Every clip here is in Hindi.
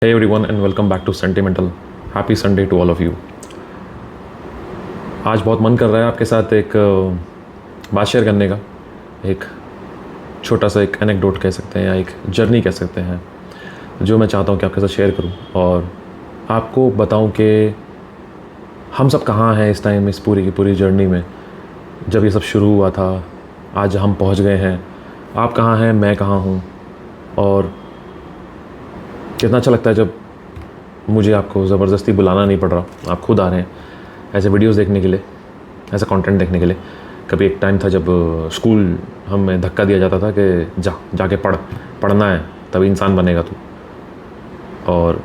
Hey everyone and welcome back to Sentimental. Happy Sunday to all of you. आज बहुत मन कर रहा है आपके साथ एक बात शेयर करने का, एक छोटा सा एक एनेक्डोट कह सकते हैं या एक जर्नी कह सकते हैं, जो मैं चाहता हूँ कि आपके साथ शेयर करूँ और आपको बताऊँ कि हम सब कहाँ हैं इस टाइम, इस पूरी की पूरी जर्नी में। जब ये सब शुरू हुआ था, आज हम पहुँच गए हैं। आप कहाँ हैं, मैं कहाँ हूँ, और कितना अच्छा लगता है जब मुझे आपको ज़बरदस्ती बुलाना नहीं पड़ रहा, आप खुद आ रहे हैं ऐसे वीडियोस देखने के लिए, ऐसा कंटेंट देखने के लिए। कभी एक टाइम था जब स्कूल हमें धक्का दिया जाता था कि जाके पढ़ना है तभी इंसान बनेगा तू, और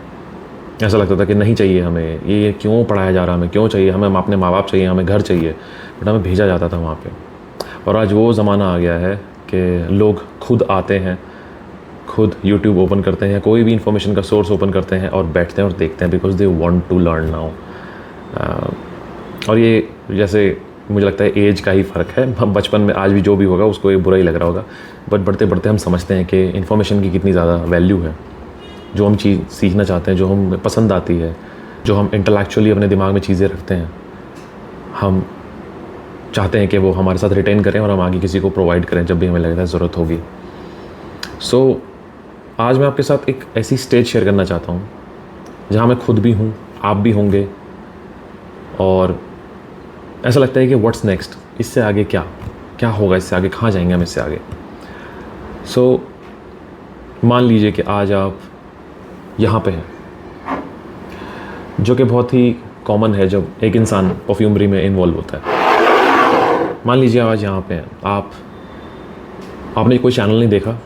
ऐसा लगता था कि नहीं चाहिए हमें, ये क्यों पढ़ाया जा रहा है, हमें क्यों चाहिए, हमें अपने माँ बाप चाहिए, हमें घर चाहिए, बट हमें भेजा जाता था वहाँ पे। और आज वो ज़माना आ गया है कि लोग खुद आते हैं, खुद YouTube ओपन करते हैं, कोई भी इंफॉर्मेशन का सोर्स ओपन करते हैं और बैठते हैं और देखते हैं, because they want to learn now. और ये जैसे मुझे लगता है एज का ही फ़र्क है। बचपन में आज भी जो भी होगा उसको ये बुरा ही लग रहा होगा, बट बढ़ते बढ़ते हम समझते हैं कि इन्फॉर्मेशन की कितनी ज़्यादा वैल्यू है। जो हम चीज़ सीखना चाहते हैं, जो हमें पसंद आती है, जो हम इंटेलेक्चुअली अपने दिमाग में चीज़ें रखते हैं, हम चाहते हैं कि वो हमारे साथ रिटेन करें और हम आगे किसी को प्रोवाइड करें जब भी हमें लगता है ज़रूरत होगी। सो आज मैं आपके साथ एक ऐसी स्टेज शेयर करना चाहता हूँ जहाँ मैं खुद भी हूँ, आप भी होंगे, और ऐसा लगता है कि व्हाट्स नेक्स्ट, इससे आगे क्या होगा, इससे आगे कहाँ जाएंगे हम, इससे आगे। सो मान लीजिए कि आज आप यहाँ पे हैं, जो कि बहुत ही कॉमन है जब एक इंसान परफ्यूमरी में इन्वॉल्व होता है। मान लीजिए आज यहाँ पे हैं आपने कोई चैनल नहीं देखा,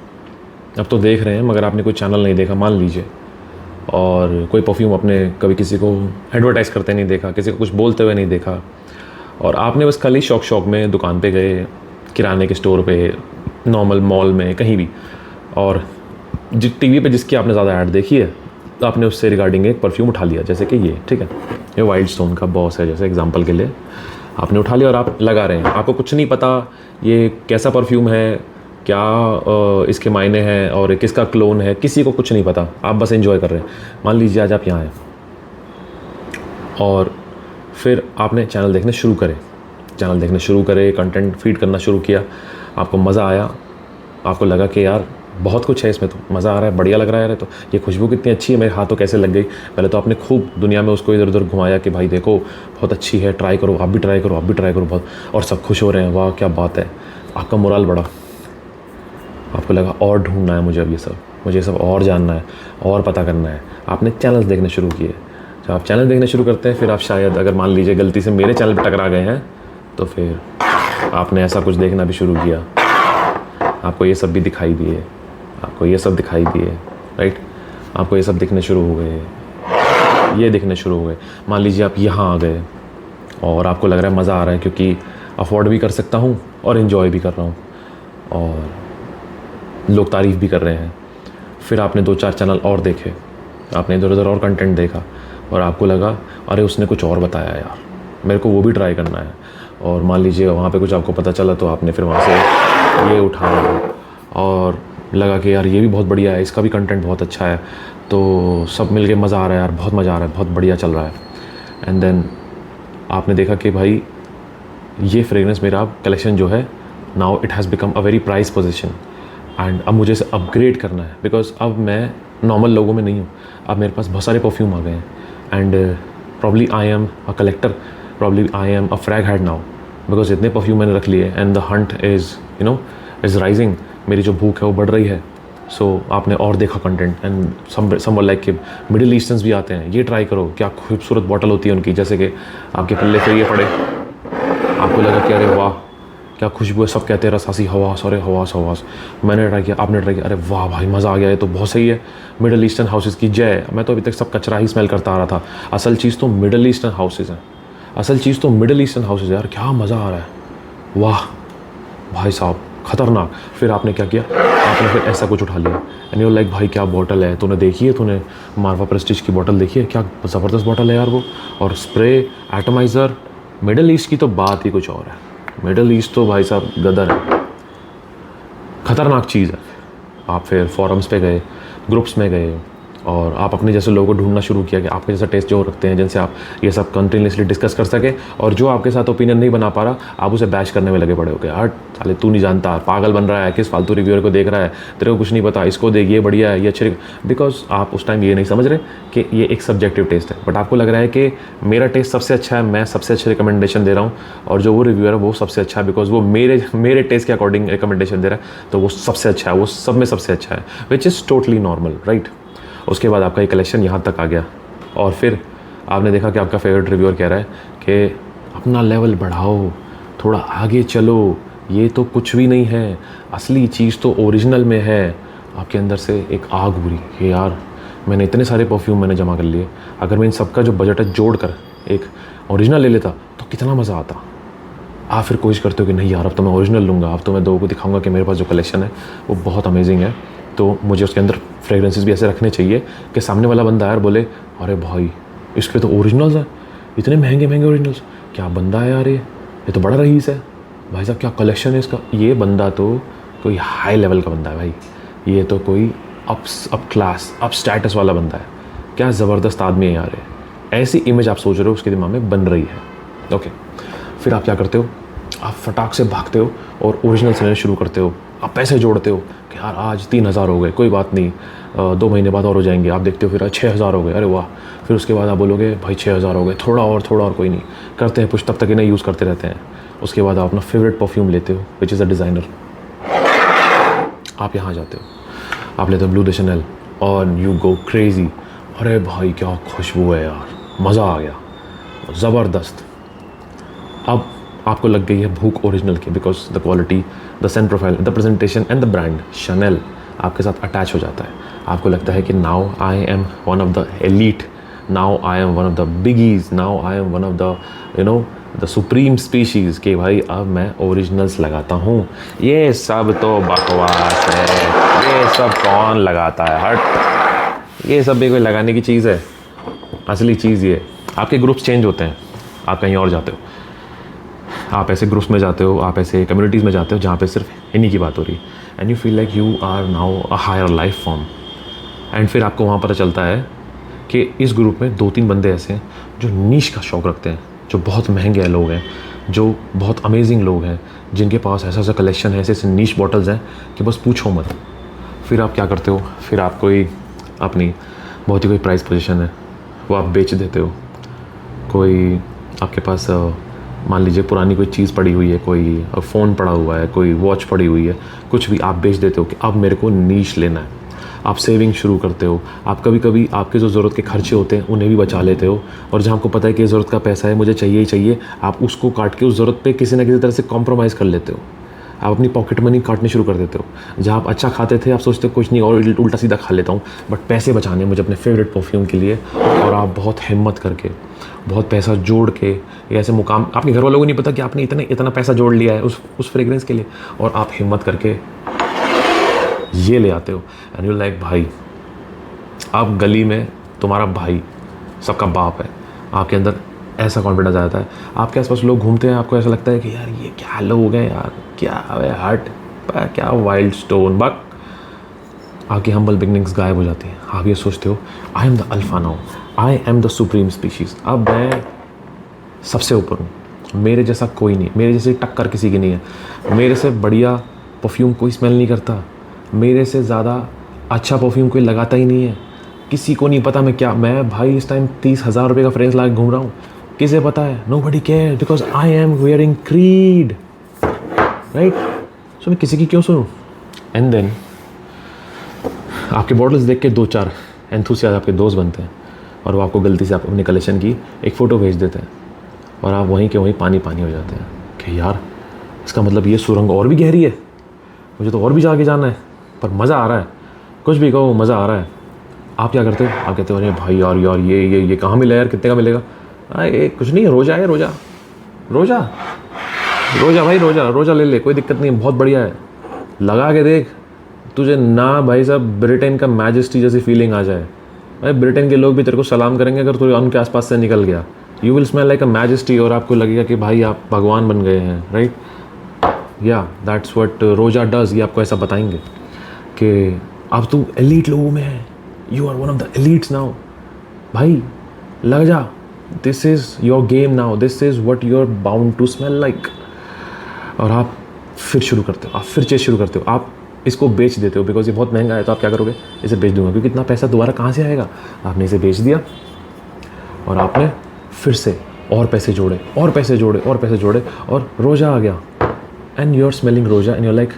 अब तो देख रहे हैं मगर आपने कोई चैनल नहीं देखा मान लीजिए, और कोई परफ्यूम आपने कभी किसी को एडवर्टाइज़ करते नहीं देखा, किसी को कुछ बोलते हुए नहीं देखा, और आपने बस खाली शौक में दुकान पे गए, किराने के स्टोर पे, नॉर्मल मॉल में, कहीं भी, और जिस टीवी पे जिसकी आपने ज़्यादा ऐड देखी है तो आपने उससे रिगार्डिंग एक परफ्यूम उठा लिया, जैसे कि ये, ठीक है, ये वाइल्ड स्टोन का बॉस है जैसे एग्जांपल के लिए आपने उठा लिया और आप लगा रहे हैं। आपको कुछ नहीं पता ये कैसा परफ्यूम है, क्या इसके मायने हैं और किसका क्लोन है, किसी को कुछ नहीं पता, आप बस एंजॉय कर रहे हैं। मान लीजिए आज आप यहाँ हैं और फिर आपने चैनल देखने शुरू करे, कंटेंट फीड करना शुरू किया, आपको मज़ा आया, आपको लगा कि यार बहुत कुछ है इसमें, तो मज़ा आ रहा है, बढ़िया लग रहा है, तो ये खुशबू कितनी अच्छी है, मेरे हाथों कैसे लग गई। पहले तो आपने खूब दुनिया में उसको इधर उधर घुमाया कि भाई देखो बहुत अच्छी है, ट्राई करो, आप भी ट्राई करो, बहुत, और सब खुश हो रहे हैं, वाह क्या बात है, आपका मोराल बढ़ा, आपको लगा और ढूंढना है मुझे, अब मुझे ये सब और जानना है और पता करना है। आपने चैनल्स देखने शुरू किए। जब आप चैनल देखने शुरू करते हैं, फिर आप शायद अगर मान लीजिए गलती से मेरे चैनल पर टकरा गए हैं, तो फिर आपने ऐसा कुछ देखना भी शुरू किया, आपको ये सब भी दिखाई दिए, राइट, आपको ये सब दिखने शुरू हो गए, ये दिखने शुरू हो गए। मान लीजिए आप यहाँ आ गए और आपको लग रहा है मज़ा आ रहा है, क्योंकि अफोर्ड भी कर सकता हूँ और इन्जॉय भी कर रहा हूँ, और लोग तारीफ़ भी कर रहे हैं। फिर आपने 2-4 चैनल और देखे, आपने इधर उधर और कंटेंट देखा, और आपको लगा अरे उसने कुछ और बताया यार, मेरे को वो भी ट्राई करना है, और मान लीजिए वहाँ पे कुछ आपको पता चला, तो आपने फिर वहाँ से ये उठाया और लगा कि यार ये भी बहुत बढ़िया है, इसका भी कंटेंट बहुत अच्छा है, तो सब मिल के मज़ा आ रहा है यार, बहुत मज़ा आ रहा है, बहुत बढ़िया चल रहा है। एंड देन आपने देखा कि भाई ये फ्रेगरेंस मेरा कलेक्शन जो है, now it has become a very price position, and अब मुझे इसे अपग्रेड करना है, बिकॉज अब मैं नॉर्मल लोगों में नहीं हूँ, अब मेरे पास बहुत सारे परफ्यूम आ गए हैं, and probably I am a collector, probably I am a frag head now, because इतने परफ्यूम मैंने रख लिए, and the Hunt is rising, मेरी जो भूख है वो बढ़ रही है। सो आपने और देखा कंटेंट, एंड समवन लाइक कि मिडिल ईस्टर्न्स भी आते हैं, ये ट्राई करो, क्या खूबसूरत बॉटल होती है उनकी, जैसे कि आपके पल्ले फिर ये पड़े, आपको लगा कि अरे वाह क्या खुशबू है, सब कहते हैं रसासी हवास, अरे हवास, मैंने ट्राई किया, आपने ट्राई किया, अरे वाह भाई मज़ा आ गया, ये तो बहुत सही है, मिडिल ईस्टर्न हाउसेज़ की जय। मैं तो अभी तक सब कचरा ही स्मेल करता आ रहा था, असल चीज़ तो मिडिल ईस्टर्न हाउसेज़ हैं, यार क्या मज़ा आ रहा है, वाह भाई साहब ख़तरनाक। फिर आपने क्या किया, आपने फिर ऐसा कुछ उठा लिया, एंड यू लाइक भाई क्या बॉटल है, तूने देखी है, तूने मार्वा प्रेस्टीज की बॉटल देखी है, क्या ज़बरदस्त बॉटल है यार वो, और स्प्रे एटमाइज़र, मिडिल ईस्ट की तो बात ही कुछ और है, मिडिल ईस्ट तो भाई साहब गदर है, ख़तरनाक चीज़ है। आप फिर फॉरम्स पे गए, ग्रुप्स में गए, और आप अपने जैसे लोगों को ढूंढना शुरू किया कि आपके जैसा टेस्ट जो रखते हैं, जिनसे आप ये सब कंटिन्यूसली डिस्कस कर सके, और जो आपके साथ ओपिनियन नहीं बना पा रहा आप उसे बैश करने में लगे पड़े हो गए। हट साले, तू नहीं जानता, पागल बन रहा है, किस फालतू रिव्यूअर को देख रहा है, तेरे को कुछ नहीं पता, इसको देख, ये बढ़िया है, ये अच्छे। बिकॉज आप उस टाइम ये नहीं समझ रहे कि ये एक सब्जेक्टिव टेस्ट है, बट आपको लग रहा है कि मेरा टेस्ट सबसे अच्छा है, मैं सबसे अच्छे रिकमेंडेशन दे रहा हूँ, और जो वो रिव्यूअर है वो सबसे अच्छा है बिकॉज वो मेरे टेस्ट के अकॉर्डिंग रिकमेंडेशन दे रहा है, तो वो सबसे अच्छा है, वो सब में सबसे अच्छा है, which is totally normal, right. उसके बाद आपका ये कलेक्शन यहाँ तक आ गया, और फिर आपने देखा कि आपका फेवरेट रिव्यूअर कह रहा है कि अपना लेवल बढ़ाओ, थोड़ा आगे चलो, ये तो कुछ भी नहीं है, असली चीज़ तो ओरिजिनल में है। आपके अंदर से एक आग उभरी कि यार मैंने इतने सारे परफ्यूम मैंने जमा कर लिए, अगर मैं इन सबका जो बजट है जोड़ कर एक ओरिजिनल ले लेता तो कितना मज़ा आता। आप फिर कोशिश करते हो कि नहीं यार अब तो मैं ओरिजिनल लूँगा, अब तो मैं लोगों को दिखाऊंगा कि मेरे पास जो कलेक्शन है वो बहुत अमेजिंग है, तो मुझे उसके अंदर फ्रेगरेंसेस भी ऐसे रखने चाहिए कि सामने वाला बंदा यार बोले अरे भाई इसके तो ओरिजिनल्स हैं, इतने महंगे महंगे ओरिजिनल्स, क्या बंदा है यार, ये तो बड़ा रईस है भाई साहब, क्या कलेक्शन है इसका, ये बंदा तो कोई हाई लेवल का बंदा है भाई, ये तो कोई अप क्लास अप स्टेटस वाला बंदा है, क्या ज़बरदस्त आदमी है यार। ऐसी इमेज आप सोच रहे हो उसके दिमाग में बन रही है। ओके, फिर आप क्या करते हो, आप फटाक से भागते हो और ओरिजिनल से लेना शुरू करते हो, आप पैसे जोड़ते हो कि यार आज 3000 हो गए, कोई बात नहीं, 2 महीने बाद और हो जाएंगे, आप देखते हो फिर 6000 हो गए, अरे वाह, फिर उसके बाद आप बोलोगे भाई 6000 हो गए, थोड़ा और कोई नहीं, करते हैं पुश, तब तक इन्हें यूज़ करते रहते हैं। उसके बाद आप अपना फेवरेट परफ्यूम लेते हो विच इज़ अ डिज़ाइनर, आप यहाँ जाते हो, आप लेते हो ब्लू दे शनेल और यू गो क्रेजी, अरे भाई क्या खुशबू है यार, मज़ा आ गया, ज़बरदस्त। अब आपको लग गई है भूख ओरिजिनल की, because the quality, the Saint profile, the presentation and the brand Chanel आपके साथ अटैच हो जाता है। आपको लगता है कि now I am one of the elite, now I am one of the बिगीज, now I am one of the the supreme species, कि भाई अब मैं ओरिजिनल्स लगाता हूँ। ये सब तो बकवास है, ये सब कौन लगाता है, हट, ये सब भी कोई लगाने की चीज़ है, असली चीज़ ये। आपके ग्रुप्स चेंज होते हैं, आप कहीं और जाते हो, आप ऐसे ग्रुप्स में जाते हो, आप ऐसे कम्युनिटीज़ में जाते हो जहाँ पे सिर्फ इन्हीं की बात हो रही, and you feel like you are now a higher life form. And फिर आपको वहाँ पता चलता है कि इस ग्रुप में 2-3 बंदे ऐसे हैं जो नीश का शौक़ रखते हैं, जो बहुत महंगे लोग हैं, जो बहुत अमेजिंग लोग हैं, जिनके पास ऐसा ऐसा कलेक्शन है, ऐसे ऐसे नीश बॉटल्स हैं कि बस पूछो मत। फिर आप क्या करते हो, फिर आप कोई अपनी बहुत ही कोई प्राइस पोजीशन है वो आप बेच देते हो। कोई आपके पास मान लीजिए पुरानी कोई चीज़ पड़ी हुई है, कोई फ़ोन पड़ा हुआ है, कोई वॉच पड़ी हुई है, कुछ भी आप बेच देते हो कि अब मेरे को नीश लेना है। आप सेविंग शुरू करते हो, आप कभी कभी आपके जो ज़रूरत के खर्चे होते हैं उन्हें भी बचा लेते हो, और जहाँ आपको पता है कि ज़रूरत का पैसा है, मुझे चाहिए ही चाहिए, आप उसको काट के उस ज़रूरत पे किसी ना किसी तरह से कॉम्प्रोमाइज़ कर लेते हो। आप अपनी पॉकेट मनी काटनी शुरू कर देते हो। जहाँ आप अच्छा खाते थे आप सोचते हो कुछ नहीं और उल्टा सीधा खा लेता हूँ, बट पैसे बचाने मुझे अपने फेवरेट परफ्यूम के लिए, और आप बहुत हिम्मत करके, बहुत पैसा जोड़ के, ये ऐसे मुकाम, आपके घर वालों को नहीं पता कि आपने इतना पैसा जोड़ लिया है उस फ्रेग्रेंस के लिए, और आप हिम्मत करके ये ले आते हो। एंड यू लाइक भाई, आप गली में तुम्हारा भाई सबका बाप है, आपके अंदर ऐसा कॉन्फिडेंस आ जाता है, आपके आसपास लोग घूमते हैं, आपको ऐसा लगता है कि यार ये क्या लोग हैं यार, क्या है हट, क्या वाइल्ड स्टोन, बट आपकी हम्बल बिगनिंग्स गायब हो जाती हैं। आप ये सोचते हो I am the alpha now, I am the supreme species, अब मैं सबसे ऊपर हूँ, मेरे जैसा कोई नहीं, मेरे जैसी टक्कर किसी की नहीं है, मेरे से बढ़िया परफ्यूम कोई स्मेल नहीं करता, मेरे से ज़्यादा अच्छा परफ्यूम कोई लगाता ही नहीं है, किसी को नहीं पता मैं भाई इस टाइम 30,000 रुपये का फ्रेंस ला के घूम रहा हूँ, किसे पता है, nobody cares because I am wearing creed, right? So मैं किसी की क्यों सुनूं? And then आपके बॉटल्स देख के 2-4 एंथुसियास्ट आपके दोस्त बनते हैं, और वो आपको गलती से आप अपने कलेक्शन की एक फ़ोटो भेज देते हैं, और आप वहीं के वहीं पानी पानी हो जाते हैं कि यार इसका मतलब ये सुरंग और भी गहरी है, मुझे तो और भी जाके जाना है, पर मज़ा आ रहा है, कुछ भी कहो मज़ा आ रहा है। आप क्या करते हो, आप कहते हो अरे भाई यार ये कहाँ मिला यार, कितने का मिलेगा, ये कुछ नहीं है, रोज़ा है, रोज़ा भाई, रोज़ा ले ले, कोई दिक्कत नहीं है, बहुत बढ़िया है, लगा के देख, तुझे ना भाई साहब ब्रिटेन का मैजेस्टी जैसी फीलिंग आ जाए, भाई ब्रिटेन के लोग भी तेरे को सलाम करेंगे अगर तू उनके आसपास से निकल गया, you will smell like a majesty, और आपको लगेगा कि भाई आप भगवान बन गए हैं, राइट? या दैट्स व्हाट रोज़ा डज। ये आपको ऐसा बताएंगे कि अब तू एलीट लोगों में है, you are one of the elites now, भाई लग जा, this is your game now, this is what you are bound to smell like. और आप फिर शुरू करते हो, आप फिर चेस शुरू करते हो, आप इसको बेच देते हो बिकॉज ये बहुत महंगा है। तो आप क्या करोगे, इसे बेच दूंगा, क्योंकि इतना पैसा दोबारा कहाँ से आएगा। आपने इसे बेच दिया और आपने फिर से और पैसे जोड़े और पैसे जोड़े और पैसे जोड़े, और रोज़ा आ गया एंड यू आर स्मेलिंग रोज़ा एंड यू आर लाइक,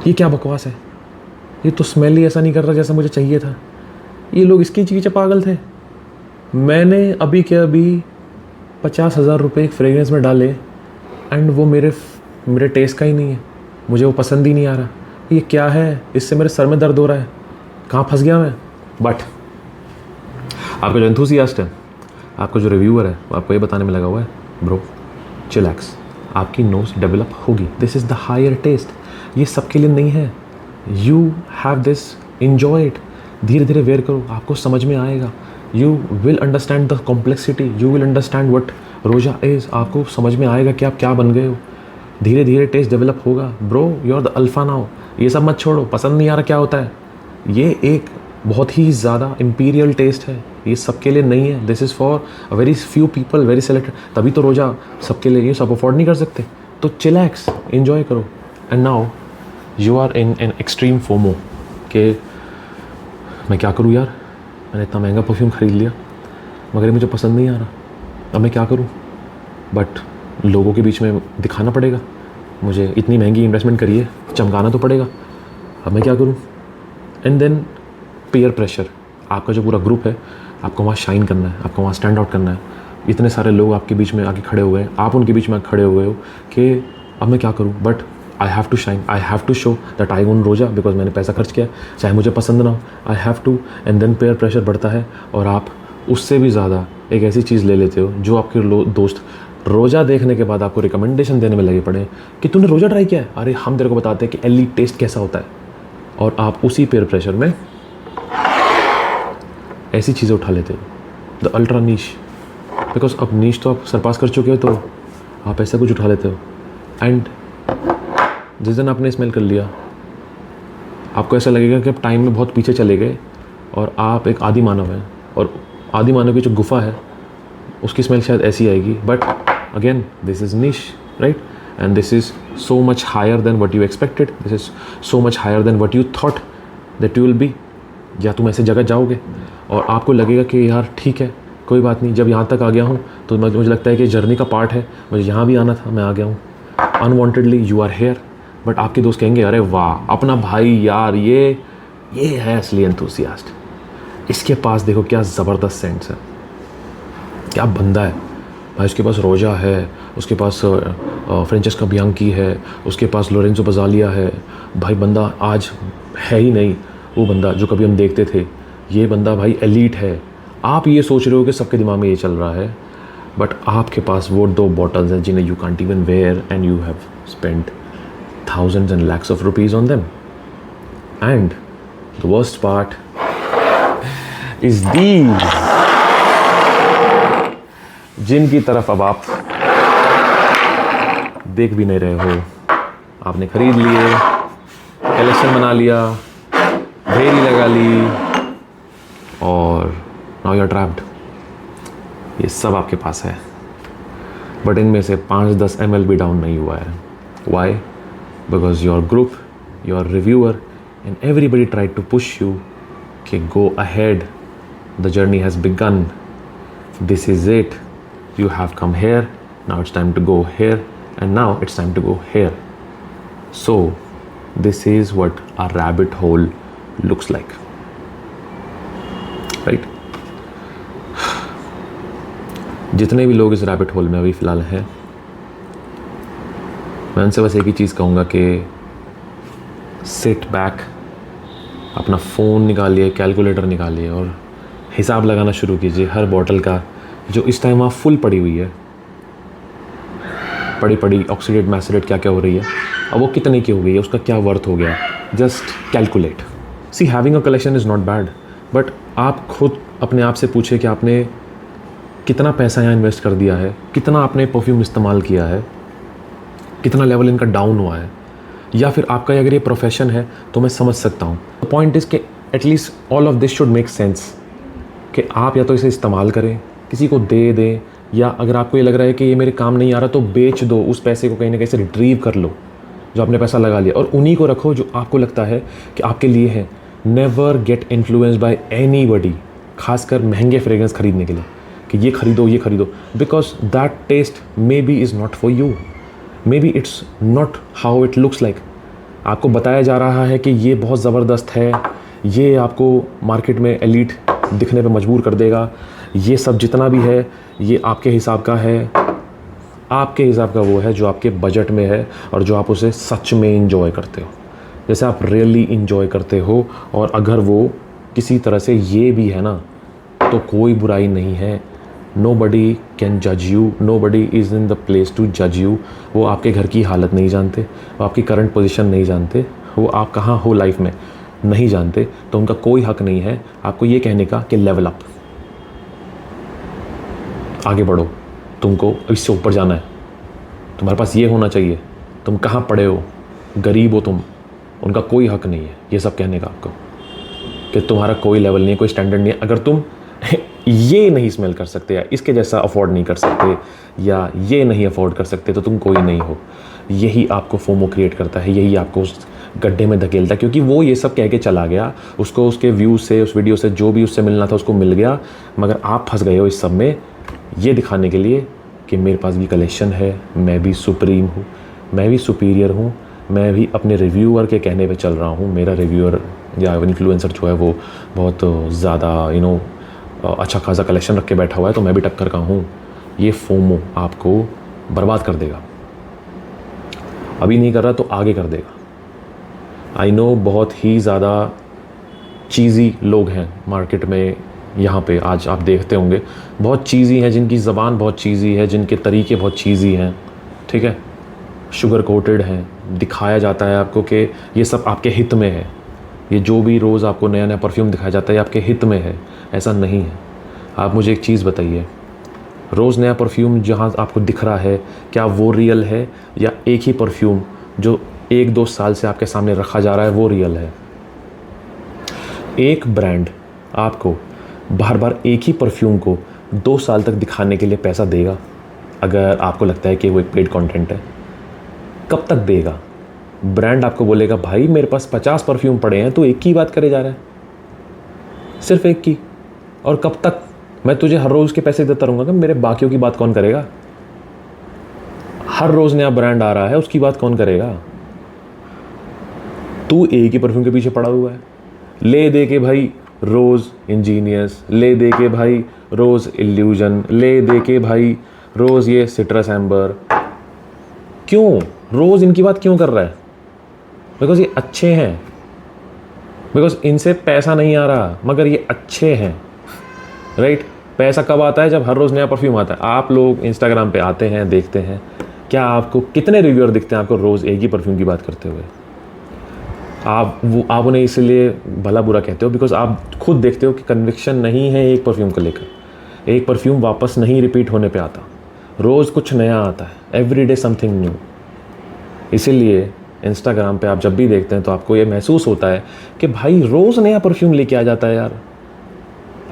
ये क्या बकवास है, ये तो स्मेल ही ऐसा नहीं कर रहा जैसा मुझे चाहिए था, ये लोग इसके पीछे पागल थे। मैंने अभी के अभी 50,000 रुपये एक फ्रेगरेंस में डाले एंड वो मेरे टेस्ट का ही नहीं है, मुझे वो पसंद ही नहीं आ रहा, ये क्या है, इससे मेरे सर में दर्द हो रहा है, कहाँ फंस गया मैं। बट आपका जो एंथुसियास्ट है, आपका जो रिव्यूअर है, वो आपको ये बताने में लगा हुआ है, ब्रो चिलैक्स, आपकी नोज डेवलप होगी, this is the higher taste, ये सबके लिए नहीं है, you have this, enjoy it, धीरे धीरे वेयर करो, आपको समझ में आएगा, you will understand the complexity, you will understand what Roja is, आपको समझ में आएगा कि आप क्या बन गए हो, धीरे धीरे टेस्ट डेवलप होगा। Bro you are the alpha now, ये सब मत छोड़ो, पसंद नहीं आ रहा क्या होता है, ये एक बहुत ही ज़्यादा इंपीरियल टेस्ट है, ये सबके लिए नहीं है, this is for a very few people, very selected, तभी तो रोज़ा सबके लिए, ये सब अफोर्ड नहीं कर सकते, तो चिलैक्स, इन्जॉय करो। And now you are in an extreme FOMO कि मैं क्या करूँ यार, मैंने इतना महंगा परफ्यूम ख़रीद लिया मगर ये मुझे पसंद नहीं आ रहा, अब मैं क्या करूँ, बट लोगों के बीच में दिखाना पड़ेगा, मुझे इतनी महंगी इन्वेस्टमेंट करी है, चमकाना तो पड़ेगा, अब मैं क्या करूँ। एंड देन पीयर प्रेशर, आपका जो पूरा ग्रुप है, आपको वहाँ शाइन करना है, आपको वहाँ स्टैंड आउट करना है, इतने सारे लोग आपके बीच में आके खड़े हुए हैं, आप उनके बीच में खड़े हुए हो कि अब मैं क्या करूँ, but I have to shine, I have to show that I own Roja, because मैंने पैसा खर्च किया, चाहे मुझे पसंद ना हो, I have to. And then peer pressure बढ़ता है और आप उससे भी ज़्यादा एक ऐसी चीज़ ले लेते हो जो आपके दोस्त रोज़ा देखने के बाद आपको रिकमेंडेशन देने में लगे पड़े कि तूने रोज़ा ट्राई किया है, अरे हम तेरे को बताते हैं कि एलीट टेस्ट कैसा होता है, और आप उसी पेयर प्रेशर में ऐसी चीज़ें उठा लेते हो, द अल्ट्रा नीश, बिकॉज अब नीश तो आप सरपास कर चुके हो, तो आप ऐसा कुछ उठा लेते हो। एंड जिस दिन आपने स्मेल कर लिया, आपको ऐसा लगेगा कि आप टाइम में बहुत पीछे चले गए और आप एक आदि मानव हैं, और आदि मानव की जो गुफा है उसकी स्मेल शायद ऐसी आएगी, but again this is niche, right, and this is so much higher than what you expected, this is so much higher than what you thought that you will be. या तुम ऐसे जगह जाओगे और आपको लगेगा कि यार ठीक है, कोई बात नहीं, जब यहाँ तक आ गया हूँ तो मुझे लगता है कि जर्नी का पार्ट है, मुझे यहाँ भी आना था, मैं आ गया हूँ, unwantedly you are here. But आपके दोस्त कहेंगे अरे वाह अपना भाई यार, ये है असली एंथुसियास्ट, इसके पास देखो क्या ज़बरदस्त सेंस है, क्या बंदा है भाई, उसके पास रोज़ा है, उसके पास फ्रेंचेस्का बियांकी है, उसके पास लोरेंजो बजालिया है, भाई बंदा आज है ही नहीं वो बंदा जो कभी हम देखते थे, ये बंदा भाई एलीट है। आप ये सोच रहे हो कि सबके दिमाग में ये चल रहा है, बट आपके पास वो 2 बॉटल्स हैं जिन्हें you can't even wear and you have spent thousands and lakhs of rupees on them. And the worst part is these, जिनकी तरफ अब आप देख भी नहीं रहे हो, आपने खरीद लिए, कलेक्शन बना लिया, ढेरी लगा ली, और now you're trapped। ये सब आपके पास है, बट इनमें से 5-10 ml भी डाउन नहीं हुआ है। Why? Because your group, your reviewer, and everybody tried to push you, okay, go ahead, the journey has begun, this is it, you have come here, now it's time to go here, and now it's time to go here. So this is what a rabbit hole looks like, right? जितने भी लोग इस रैबिट होल में अभी फ़िलहाल हैं, मैं उनसे बस एक ही चीज़ कहूँगा कि सिट बैक, अपना फ़ोन निकालिए, कैलकुलेटर निकालिए और हिसाब लगाना शुरू कीजिए हर बॉटल का, जो इस टाइम वहाँ फुल पड़ी हुई है, पड़ी ऑक्सीडेट मैसेडेट क्या क्या हो रही है, अब वो कितने की हो गई है, उसका क्या वर्थ हो गया, just calculate. See having a collection is not bad, but आप खुद अपने आप से पूछे कि आपने कितना पैसा यहाँ इन्वेस्ट कर दिया है, कितना आपने परफ्यूम इस्तेमाल किया है, कितना लेवल इनका डाउन हुआ है, या फिर आपका अगर ये प्रोफेशन है तो मैं समझ सकता हूँ। पॉइंट इज़ कि at least all of this should make sense कि आप या तो इसे इस्तेमाल करें, किसी को दे दें, या अगर आपको ये लग रहा है कि ये मेरे काम नहीं आ रहा तो बेच दो, उस पैसे को कहीं ना कहीं से रिट्रीव कर लो जो आपने पैसा लगा लिया, और उन्हीं को रखो जो आपको लगता है कि आपके लिए है। Never get influenced by anybody, खासकर महंगे फ्रेग्रेंस खरीदने के लिए कि ये खरीदो ये खरीदो, because that taste maybe is not for you, maybe it's not how it looks like. आपको बताया जा रहा है कि ये बहुत ज़बरदस्त है, ये आपको मार्केट में एलीट दिखने पे मजबूर कर देगा, ये सब जितना भी है ये आपके हिसाब का है, आपके हिसाब का वो है जो आपके बजट में है और जो आप उसे सच में इंजॉय करते हो, जैसे आप रियली इंजॉय करते हो। और अगर वो किसी तरह से ये भी है ना तो कोई बुराई नहीं है। नोबडी कैन जज you, nobody is in the place to जज यू। वो आपके घर की हालत नहीं जानते, वो आपकी करंट पोजीशन नहीं जानते, वो आप कहाँ हो लाइफ में नहीं जानते, तो उनका कोई हक नहीं है आपको ये कहने का कि लेवल अप, आगे बढ़ो, तुमको इससे ऊपर जाना है, तुम्हारे पास ये होना चाहिए, तुम कहाँ पड़े हो, गरीब हो तुम। उनका कोई हक नहीं है ये सब कहने का आपको कि तुम्हारा कोई लेवल नहीं है, कोई स्टैंडर्ड नहीं है। अगर तुम ये नहीं स्मेल कर सकते या इसके जैसा अफोर्ड नहीं कर सकते या ये नहीं अफोर्ड कर सकते तो तुम कोई नहीं हो। यही आपको फोमो क्रिएट करता है, यही आपको उस गड्ढे में धकेलता है, क्योंकि वो ये सब कह के चला गया, उसको उसके व्यूज़ से, उस वीडियो से जो भी उससे मिलना था उसको मिल गया, मगर आप फंस गए हो इस सब में ये दिखाने के लिए कि मेरे पास भी कलेक्शन है, मैं भी सुप्रीम हूँ, मैं भी सुपीरियर हूँ, मैं भी अपने रिव्यूअर के कहने पे चल रहा हूँ। मेरा रिव्यूअर या इन्फ्लुएंसर जो है वो बहुत ज़्यादा अच्छा खासा कलेक्शन रख के बैठा हुआ है, तो मैं भी टक्कर का हूँ। ये फोमो आपको बर्बाद कर देगा, अभी नहीं कर रहा तो आगे कर देगा। आई नो बहुत ही ज़्यादा चीज़ी लोग हैं मार्केट में, यहाँ पे आज आप देखते होंगे बहुत चीज़ी हैं, जिनकी ज़बान बहुत चीज़ी है, जिनके तरीके बहुत चीज़ी हैं, ठीक है, शुगर कोटेड हैं, दिखाया जाता है आपको कि ये सब आपके हित में है, ये जो भी रोज़ आपको नया नया परफ्यूम दिखाया जाता है ये आपके हित में है, ऐसा नहीं है। आप मुझे एक चीज़ बताइए, रोज़ नया परफ्यूम जहाँ आपको दिख रहा है क्या वो रियल है, या एक ही परफ्यूम जो 1-2 साल से आपके सामने रखा जा रहा है वो रियल है? एक ब्रांड आपको बार बार एक ही परफ्यूम को 2 साल तक दिखाने के लिए पैसा देगा अगर आपको लगता है कि वो एक पेड कंटेंट है? कब तक देगा? ब्रांड आपको बोलेगा भाई मेरे पास 50 परफ्यूम पड़े हैं, तो एक की बात करे जा रहा है, सिर्फ एक की, और कब तक? मैं तुझे हर रोज़ के पैसे देता रहूँगा, कि मेरे बाकियों की बात कौन करेगा? हर रोज़ नया ब्रांड आ रहा है, उसकी बात कौन करेगा? तू एक ही परफ्यूम के पीछे पड़ा हुआ है। ले दे के भाई रोज़ इंजीनियस, ले दे के भाई रोज़ इल्यूजन, ले दे के भाई रोज़ ये सिट्रस एम्बर। क्यों रोज़ इनकी बात क्यों कर रहा है? बिकॉज ये अच्छे हैं, बिकॉज इनसे पैसा नहीं आ रहा, मगर ये अच्छे हैं, राइट? पैसा कब आता है? जब हर रोज़ नया परफ्यूम आता है। आप लोग इंस्टाग्राम पे आते हैं, देखते हैं, क्या आपको कितने रिव्यूअर दिखते हैं आपको रोज़ एक ही परफ्यूम की बात करते हुए? आप उन्हें इसलिए भला बुरा कहते हो बिकॉज आप खुद देखते हो कि कन्विक्शन नहीं है एक परफ्यूम को लेकर। एक परफ्यूम वापस नहीं रिपीट होने पे आता, रोज़ कुछ नया आता है, एवरी डे समथिंग न्यू। इसीलिए इंस्टाग्राम पे आप जब भी देखते हैं तो आपको ये महसूस होता है कि भाई रोज़ नया परफ्यूम लेके आ जाता है यार।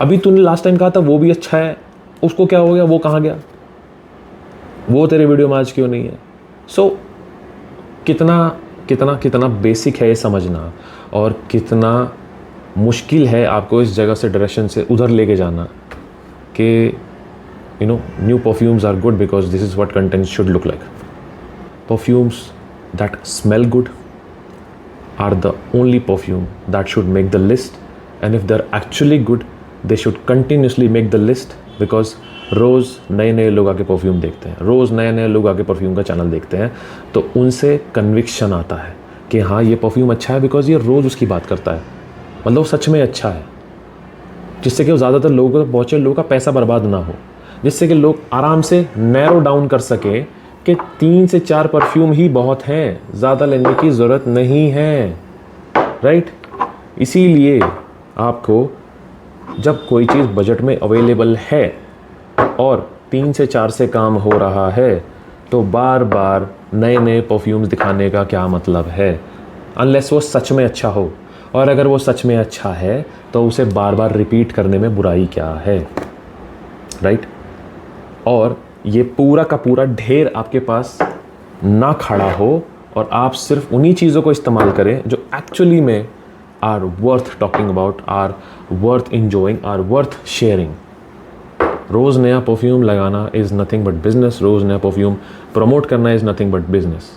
अभी तूने लास्ट टाइम कहा था वो भी अच्छा है, उसको क्या हो गया, वो कहाँ गया, वो तेरे वीडियो में आज क्यों नहीं है? सो कितना कितना कितना बेसिक है ये समझना, और कितना मुश्किल है आपको इस जगह से डायरेक्शन से उधर लेके जाना कि new perfumes are good because this is what content should look like. Perfumes that smell good are the only perfume that should make the list, and if they're actually good they should continuously make the list, because रोज़ नए नए लोग आके परफ्यूम देखते हैं, रोज़ नए नए लोग आके परफ्यूम का चैनल देखते हैं, तो उनसे कन्विक्शन आता है कि हाँ ये परफ्यूम अच्छा है बिकॉज ये रोज़ उसकी बात करता है, मतलब सच में अच्छा है, जिससे कि ज़्यादातर लोगों तक पहुँचे, लोगों का पैसा बर्बाद ना हो, जिससे कि लोग आराम से नैरो डाउन कर सकें कि 3 से 4 परफ्यूम ही बहुत हैं, ज़्यादा लेने की ज़रूरत नहीं है, राइट? इसीलिए आपको जब कोई चीज़ बजट में अवेलेबल है और 3 से 4 से काम हो रहा है तो बार बार नए नए परफ्यूम्स दिखाने का क्या मतलब है, अनलेस वो सच में अच्छा हो। और अगर वो सच में अच्छा है तो उसे बार बार रिपीट करने में बुराई क्या है, राइट? और ये पूरा का पूरा ढेर आपके पास ना खड़ा हो और आप सिर्फ उन्हीं चीज़ों को इस्तेमाल करें जो एक्चुअली में are worth talking about, are worth enjoying, are worth sharing. रोज़ नया परफ्यूम लगाना इज़ नथिंग बट बिजनेस, रोज़ नया परफ्यूम प्रमोट करना इज़ नथिंग बट बिजनेस।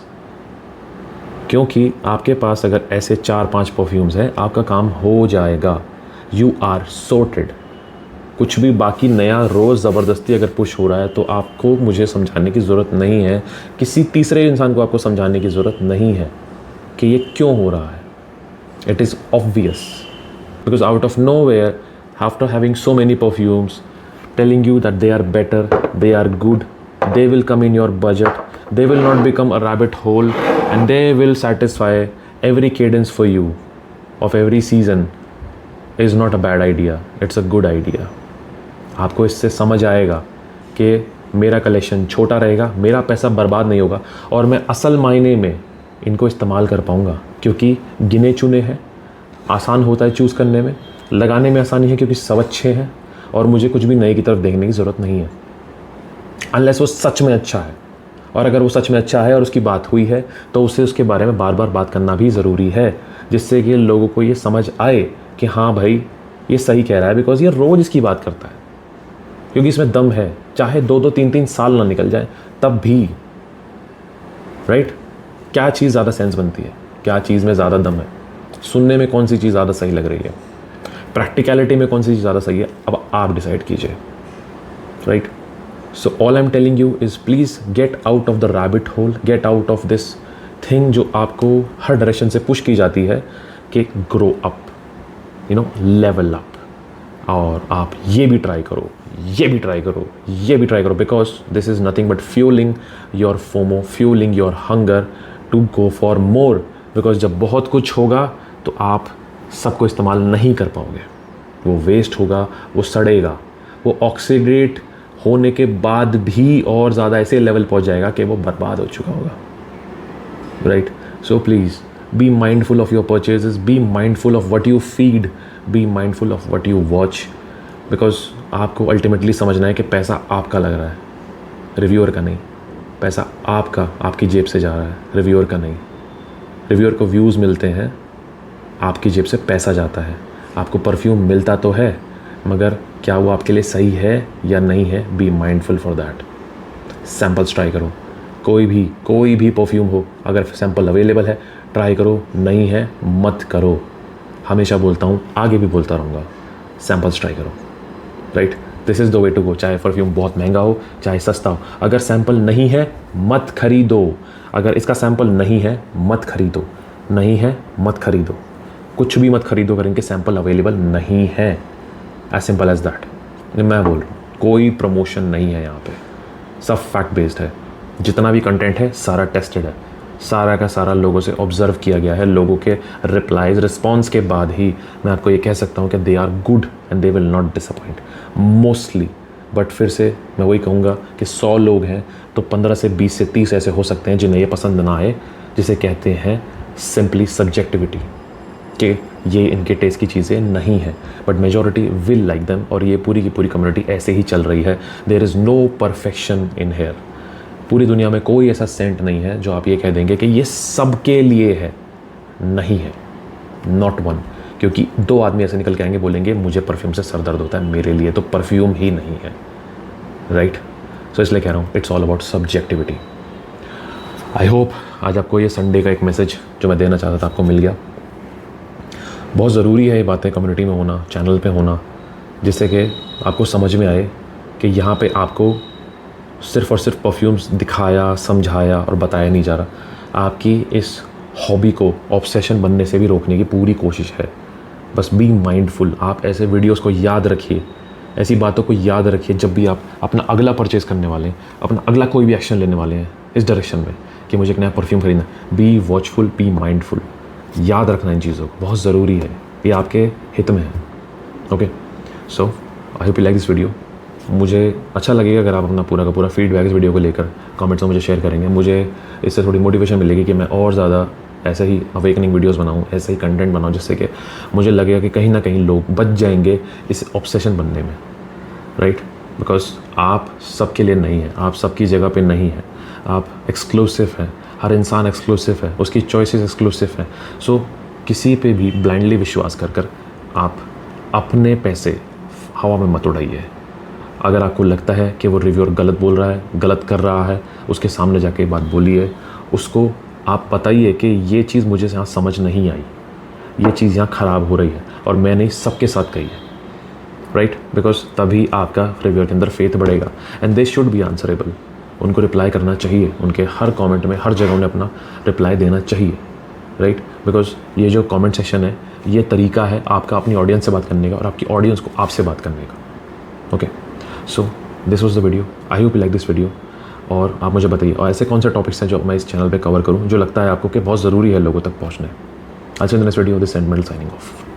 क्योंकि आपके पास अगर ऐसे 4-5 परफ्यूम्स हैं, आपका काम हो जाएगा, यू आर सॉर्टेड। कुछ भी बाकी नया रोज़ ज़बरदस्ती अगर पुश हो रहा है तो आपको मुझे समझाने की ज़रूरत नहीं है, किसी तीसरे इंसान को आपको समझाने की ज़रूरत नहीं है कि ये क्यों हो रहा है। It is obvious because out of nowhere, after having so many perfumes telling you that they are better, they are good, they will come in your budget, they will not become a rabbit hole, and they will satisfy every cadence for you of every season is not a bad idea, it's a good idea. आपको इससे समझ आएगा कि मेरा कलेक्शन छोटा रहेगा, मेरा पैसा बर्बाद नहीं होगा और मैं असल मायने में इनको इस्तेमाल कर पाऊँगा क्योंकि गिने चुने हैं, आसान होता है चूज़ करने में, लगाने में आसानी है क्योंकि सब अच्छे हैं और मुझे कुछ भी नए की तरफ देखने की ज़रूरत नहीं है अनलेस वो सच में अच्छा है। और अगर वो सच में अच्छा है और उसकी बात हुई है तो उससे उसके बारे में बार बार बात करना भी ज़रूरी है, जिससे कि लोगों को ये समझ आए कि हाँ भाई ये सही कह रहा है, बिकॉज ये रोज़ इसकी बात करता है, क्योंकि इसमें दम है, चाहे 2-2 3-3 साल ना निकल जाए तब भी, राइट? क्या चीज़ ज़्यादा सेंस बनती है, क्या चीज़ में ज़्यादा दम है, सुनने में कौन सी चीज़ ज़्यादा सही लग रही है, प्रैक्टिकलिटी में कौन सी चीज़ ज़्यादा सही है, अब आप डिसाइड कीजिए, right? So all I am telling you is please get out of the rabbit hole, get out of this thing जो आपको हर डायरेक्शन से पुश की जाती है कि grow up, you know, level up, और आप ये भी ट्राई करो, ये भी ट्राई करो, ये भी ट्राई करो, because this is nothing but fuelling your FOMO, fuelling your hunger to go for more. Because जब बहुत कुछ होगा तो आप सबको इस्तेमाल नहीं कर पाओगे, वो वेस्ट होगा, वो सड़ेगा, वो ऑक्सीडेट होने के बाद भी और ज़्यादा ऐसे लेवल पहुंच जाएगा कि वो बर्बाद हो चुका होगा, right? So please be mindful of your purchases, be mindful of what you feed, be mindful of what you watch, because आपको अल्टीमेटली समझना है कि पैसा आपका लग रहा है, रिव्यूअर का नहीं। पैसा आपका, आपकी जेब से जा रहा है, रिव्यूअर का नहीं। रिव्यूअर को व्यूज़ मिलते हैं, आपकी जेब से पैसा जाता है। आपको परफ्यूम मिलता तो है, मगर क्या वो आपके लिए सही है या नहीं है, be mindful for that. Samples try करो, कोई भी परफ्यूम हो, अगर सैम्पल अवेलेबल है ट्राई करो, नहीं है मत करो। हमेशा बोलता हूँ, आगे भी बोलता रहूँगा, सैम्पल्स ट्राई करो, right? This is the way to go. चाहे परफ्यूम बहुत महंगा हो, चाहे सस्ता हो, अगर सैम्पल नहीं है मत खरीदो। अगर इसका सैम्पल नहीं है मत खरीदो, नहीं है मत खरीदो, कुछ भी मत खरीदो अगर इनके सैम्पल अवेलेबल नहीं है। As simple as that. मैं बोल रहा हूँ, कोई प्रमोशन नहीं है यहाँ पे, सब फैक्ट बेस्ड है। जितना भी कंटेंट है सारा टेस्टेड है, सारा का सारा लोगों से ऑब्जर्व किया गया है। लोगों के रिस्पॉन्स के बाद ही मैं आपको ये कह सकता हूँ कि they are good and they will not disappoint mostly. But फिर से मैं वही कहूँगा कि 100 लोग हैं तो 15 से 20 से 30 ऐसे हो सकते हैं जिन्हें ये पसंद ना आए, जिसे कहते हैं सिंपली सब्जेक्टिविटी, कि ये इनके टेस्ट की चीज़ें नहीं हैं। But majority will like them, और ये पूरी की पूरी कम्युनिटी ऐसे ही चल रही है। There is no perfection in here. पूरी दुनिया में कोई ऐसा सेंट नहीं है जो आप ये कह देंगे कि ये सबके लिए है, नहीं है, नॉट वन। क्योंकि 2 आदमी ऐसे निकल के आएंगे, बोलेंगे मुझे परफ्यूम से सर दर्द होता है, मेरे लिए तो परफ्यूम ही नहीं है, राइट? सो इसलिए कह रहा हूँ, it's all about subjectivity. I hope आज आपको ये संडे का एक मैसेज जो मैं देना चाहता था आपको मिल गया। बहुत ज़रूरी है ये बातें कम्युनिटी में होना, चैनल पे होना, जिससे कि आपको समझ में आए कि यहाँ पे आपको सिर्फ़ और सिर्फ परफ्यूम्स दिखाया, समझाया और बताया नहीं जा रहा। आपकी इस हॉबी को ऑब्सेशन बनने से भी रोकने की पूरी कोशिश है। बस बी माइंडफुल। आप ऐसे वीडियोस को याद रखिए, ऐसी बातों को याद रखिए जब भी आप अपना अगला परचेज़ करने वाले हैं, अपना अगला कोई भी एक्शन लेने वाले हैं इस डायरेक्शन में कि मुझे एक नया परफ्यूम खरीदना। Be watchful, be mindful. याद रखना इन चीज़ों को, बहुत ज़रूरी है, ये आपके हित में है। Okay, so I hope you like this video. मुझे अच्छा लगेगा अगर आप अपना पूरा का पूरा फीडबैक इस वीडियो को लेकर कमेंट्स में मुझे शेयर करेंगे। मुझे इससे थोड़ी मोटिवेशन मिलेगी कि मैं और ज़्यादा ऐसे ही अवेकनिंग वीडियोस बनाऊँ, ऐसे ही कंटेंट बनाऊँ जिससे कि मुझे लगेगा कि कहीं ना कहीं लोग बच जाएंगे इस ऑब्सेशन बनने में, राइट। बिकॉज आप सबके लिए नहीं हैं, आप सबकी जगह पे नहीं हैं, आप एक्सक्लूसिव हैं, हर इंसान एक्सक्लूसिव है, उसकी चॉइसेस एक्सक्लूसिव हैं। सो किसी पे भी ब्लाइंडली विश्वास कर कर आप अपने पैसे हवा में मत उड़ाइए। अगर आपको लगता है कि वो रिव्यूअर गलत बोल रहा है, गलत कर रहा है, उसके सामने जाके बात बोलिए, उसको आप बताइए कि ये चीज़ मुझे यहाँ समझ नहीं आई, ये चीज़ यहाँ ख़राब हो रही है और मैंने सबके साथ कही है, राइट। बिकॉज तभी आपका रिव्यूअर के अंदर फेथ बढ़ेगा and they should be answerable. उनको रिप्लाई करना चाहिए, उनके हर कमेंट में हर जगह उन्हें अपना रिप्लाई देना चाहिए, राइट। बिकॉज ये जो कमेंट सेक्शन है ये तरीका है आपका अपनी ऑडियंस से बात करने का और आपकी ऑडियंस को आपसे बात करने का। Okay, so this was the video, I hope you like this video. और आप मुझे बताइए और ऐसे कौन से टॉपिक्स हैं जो मैं इस चैनल पे कवर करूं जो लगता है आपको कि बहुत ज़रूरी है लोगों तक पहुंचने। अच्छा, next video, this and metal signing off.